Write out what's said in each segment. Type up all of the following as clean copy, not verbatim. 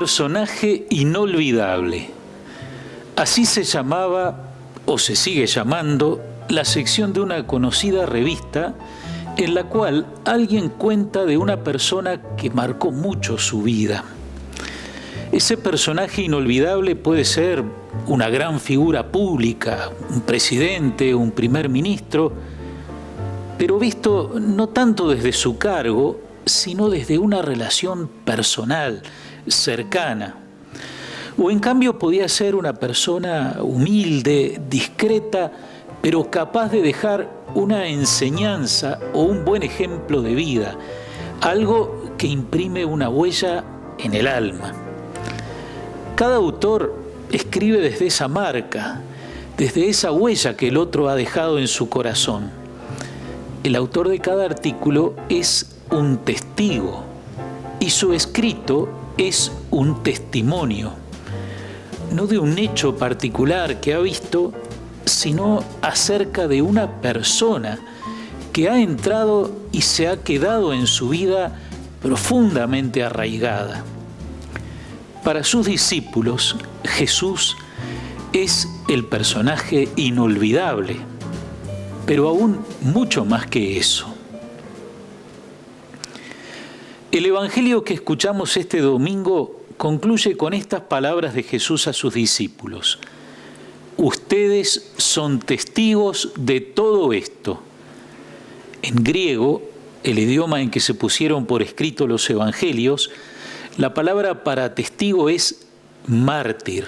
personaje inolvidable. Así se llamaba, o se sigue llamando, la sección de una conocida revista en la cual alguien cuenta de una persona que marcó mucho su vida. Ese personaje inolvidable puede ser una gran figura pública, un presidente, un primer ministro, pero visto no tanto desde su cargo, sino desde una relación personal, cercana. O en cambio podía ser una persona humilde, discreta, pero capaz de dejar una enseñanza o un buen ejemplo de vida, algo que imprime una huella en el alma. Cada autor escribe desde esa marca, desde esa huella que el otro ha dejado en su corazón. El autor de cada artículo es un testigo y su escrito es un testimonio, no de un hecho particular que ha visto, sino acerca de una persona que ha entrado y se ha quedado en su vida profundamente arraigada. Para sus discípulos, Jesús es el personaje inolvidable, pero aún mucho más que eso. El Evangelio que escuchamos este domingo concluye con estas palabras de Jesús a sus discípulos: ustedes son testigos de todo esto. En griego, el idioma en que se pusieron por escrito los evangelios, la palabra para testigo es mártir.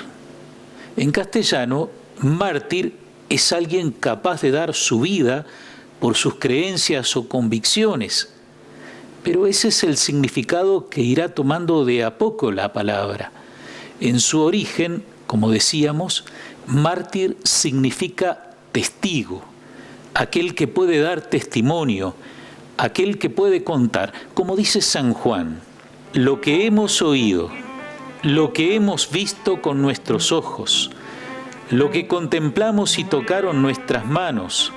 En castellano, mártir es alguien capaz de dar su vida por sus creencias o convicciones. Pero ese es el significado que irá tomando de a poco la palabra. En su origen, como decíamos, mártir significa testigo, aquel que puede dar testimonio, aquel que puede contar. Como dice San Juan, lo que hemos oído, lo que hemos visto con nuestros ojos, lo que contemplamos y tocaron nuestras manos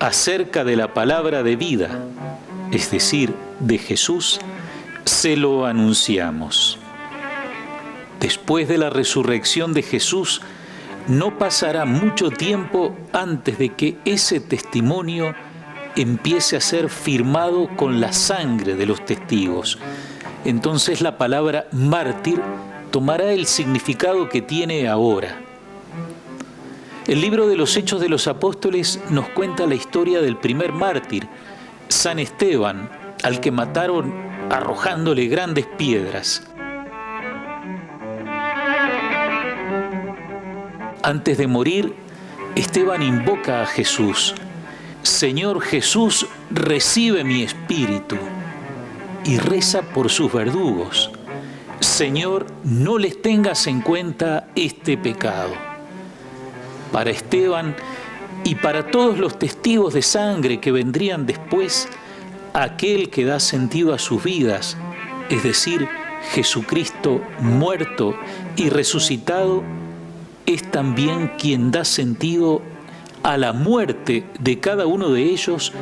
acerca de la palabra de vida, es decir, de Jesús, se lo anunciamos. Después de la resurrección de Jesús, no pasará mucho tiempo antes de que ese testimonio empiece a ser firmado con la sangre de los testigos. Entonces la palabra mártir tomará el significado que tiene ahora. El libro de los Hechos de los Apóstoles nos cuenta la historia del primer mártir, San Esteban, al que mataron arrojándole grandes piedras. Antes de morir, Esteban invoca a Jesús: Señor Jesús, recibe mi espíritu. Y reza por sus verdugos: Señor, no les tengas en cuenta este pecado. Para Esteban y para todos los testigos de sangre que vendrían después, aquel que da sentido a sus vidas, es decir, Jesucristo muerto y resucitado, es también quien da sentido a la muerte de cada uno de ellos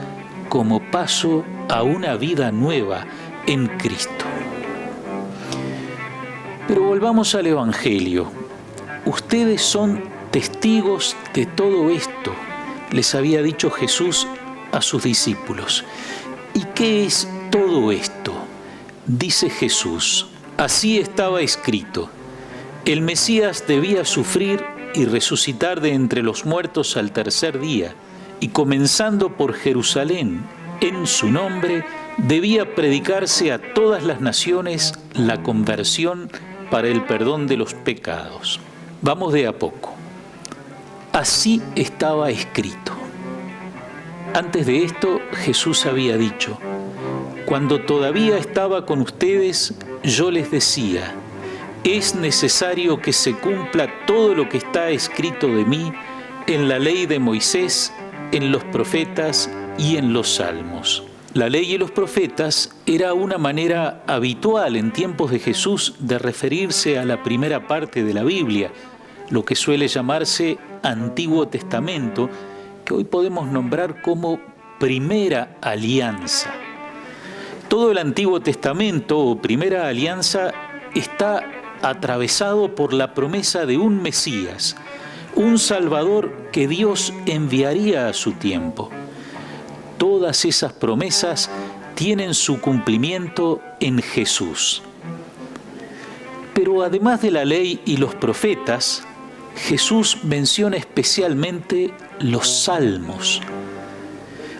como paso a una vida nueva en Cristo. Pero volvamos al Evangelio. Ustedes son testigos de todo esto, les había dicho Jesús a sus discípulos. ¿Y qué es todo esto? Dice Jesús: así estaba escrito. El Mesías debía sufrir y resucitar de entre los muertos al tercer día, y comenzando por Jerusalén, en su nombre, debía predicarse a todas las naciones la conversión para el perdón de los pecados. Vamos de a poco. Así estaba escrito. Antes de esto, Jesús había dicho: cuando todavía estaba con ustedes, yo les decía, es necesario que se cumpla todo lo que está escrito de mí en la ley de Moisés, en los profetas y en los salmos. La ley y los profetas era una manera habitual en tiempos de Jesús de referirse a la primera parte de la Biblia, lo que suele llamarse Antiguo Testamento, que hoy podemos nombrar como Primera Alianza. Todo el Antiguo Testamento o Primera Alianza está atravesado por la promesa de un Mesías, un Salvador que Dios enviaría a su tiempo. Todas esas promesas tienen su cumplimiento en Jesús. Pero además de la ley y los profetas, Jesús menciona especialmente los salmos.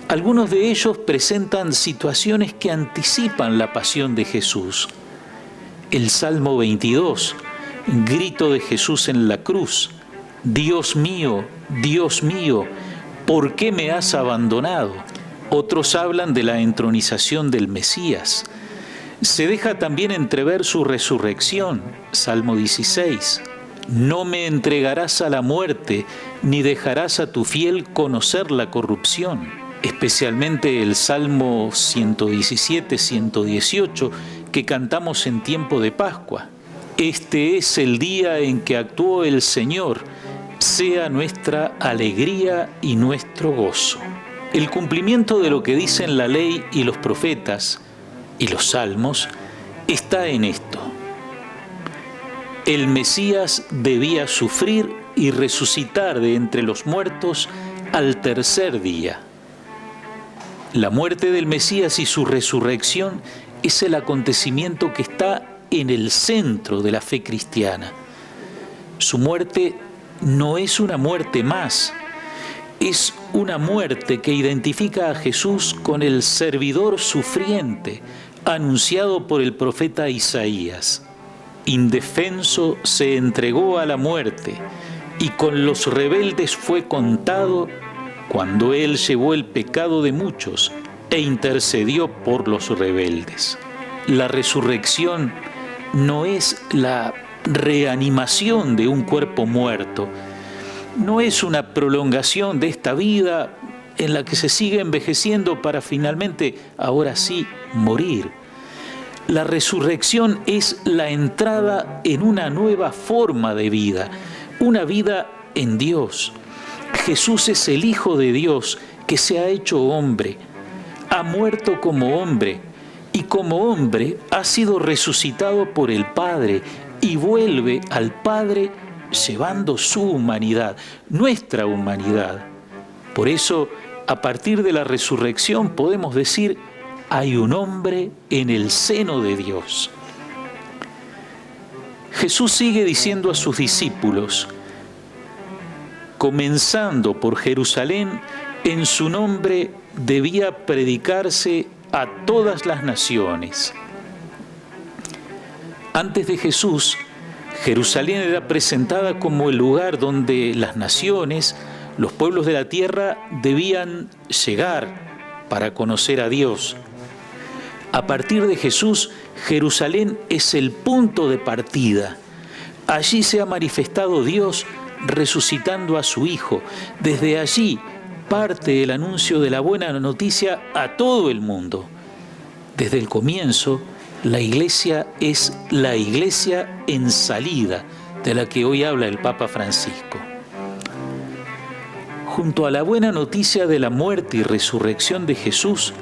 Algunos de ellos presentan situaciones que anticipan la pasión de Jesús. El Salmo 22, grito de Jesús en la cruz: Dios mío, ¿por qué me has abandonado? Otros hablan de la entronización del Mesías. Se deja también entrever su resurrección, Salmo 16. No me entregarás a la muerte, ni dejarás a tu fiel conocer la corrupción. Especialmente el Salmo 117, 118, que cantamos en tiempo de Pascua. Este es el día en que actuó el Señor, sea nuestra alegría y nuestro gozo. El cumplimiento de lo que dicen la ley y los profetas y los salmos está en esto. El Mesías debía sufrir y resucitar de entre los muertos al tercer día. La muerte del Mesías y su resurrección es el acontecimiento que está en el centro de la fe cristiana. Su muerte no es una muerte más, es una muerte que identifica a Jesús con el servidor sufriente anunciado por el profeta Isaías. Indefenso se entregó a la muerte y con los rebeldes fue contado cuando Él llevó el pecado de muchos e intercedió por los rebeldes. La resurrección no es la reanimación de un cuerpo muerto, no es una prolongación de esta vida en la que se sigue envejeciendo para finalmente, ahora sí, morir. La resurrección es la entrada en una nueva forma de vida, una vida en Dios. Jesús es el Hijo de Dios que se ha hecho hombre, ha muerto como hombre y como hombre ha sido resucitado por el Padre y vuelve al Padre llevando su humanidad, nuestra humanidad. Por eso, a partir de la resurrección podemos decir: hay un hombre en el seno de Dios. Jesús sigue diciendo a sus discípulos: comenzando por Jerusalén, en su nombre debía predicarse a todas las naciones. Antes de Jesús, Jerusalén era presentada como el lugar donde las naciones, los pueblos de la tierra, debían llegar para conocer a Dios. A partir de Jesús, Jerusalén es el punto de partida. Allí se ha manifestado Dios resucitando a su Hijo. Desde allí parte el anuncio de la buena noticia a todo el mundo. Desde el comienzo, la Iglesia es la Iglesia en salida, de la que hoy habla el Papa Francisco. Junto a la buena noticia de la muerte y resurrección de Jesús,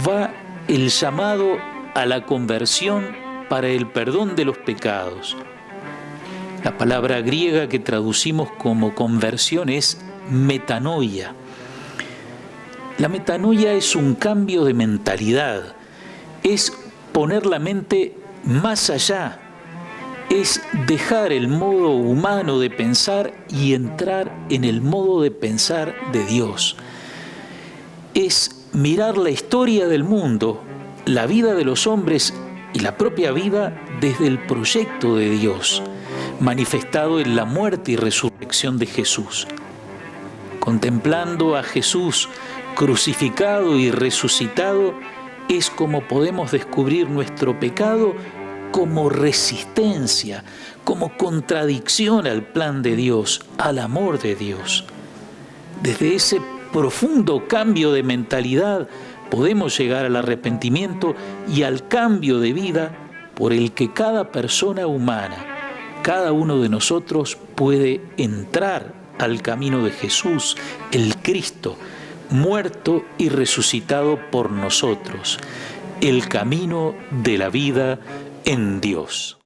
va el llamado a la conversión para el perdón de los pecados. La palabra griega que traducimos como conversión es metanoia. La metanoia es un cambio de mentalidad, es poner la mente más allá, es dejar el modo humano de pensar y entrar en el modo de pensar de Dios. Es mirar la historia del mundo, la vida de los hombres y la propia vida desde el proyecto de Dios, manifestado en la muerte y resurrección de Jesús. Contemplando a Jesús crucificado y resucitado, es como podemos descubrir nuestro pecado como resistencia, como contradicción al plan de Dios, al amor de Dios. Desde ese profundo cambio de mentalidad podemos llegar al arrepentimiento y al cambio de vida por el que cada persona humana, cada uno de nosotros puede entrar al camino de Jesús, el Cristo, muerto y resucitado por nosotros, el camino de la vida en Dios.